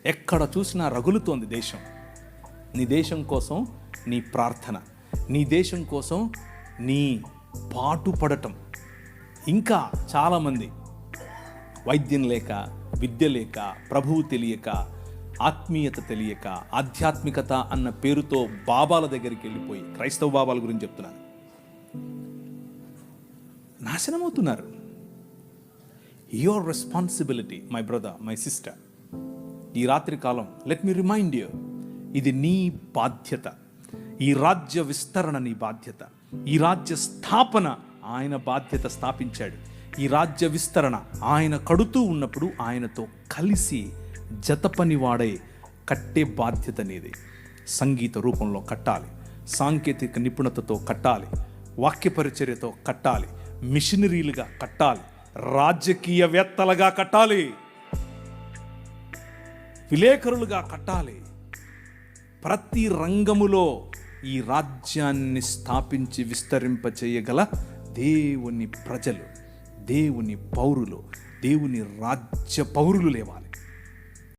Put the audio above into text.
ఎక్కడ చూసినా రగులుతోంది దేశం. నీ దేశం కోసం నీ ప్రార్థన, నీ దేశం కోసం నీ పాటుపడటం. ఇంకా చాలామంది వైద్యం లేక, విద్య లేక, ప్రభువు తెలియక, ఆత్మీయత తెలియక, ఆధ్యాత్మికత అన్న పేరుతో బాబాల దగ్గరికి వెళ్ళిపోయి, క్రైస్తవ బాబాల గురించి చెప్తున్నాను, నాశనమవుతున్నారు. Your responsibility my brother, my sister. ఈ రాత్రి కాలం లెట్ మీ రిమైండ్ యూ, ఇది నీ బాధ్యత. ఈ రాజ్య విస్తరణ నీ బాధ్యత. ఈ రాజ్య స్థాపన ఆయన బాధ్యత, స్థాపించాడు. ఈ రాజ్య విస్తరణ ఆయన కడుతూ ఉన్నప్పుడు ఆయనతో కలిసి జతపని వాడై కట్టే బాధ్యత నీది. సంగీత రూపంలో కట్టాలి, సాంకేతిక నిపుణతతో కట్టాలి, వాక్య పరిచర్యతో కట్టాలి, మిషనరీలుగా కట్టాలి, రాజకీయవేత్తలుగా కట్టాలి, విలేకరులుగా కట్టాలి. ప్రతి రంగములో ఈ రాజ్యాన్ని స్థాపించి విస్తరింపచేయగల దేవుని ప్రజలు, దేవుని పౌరులు, దేవుని రాజ్య పౌరులు లేవాలి.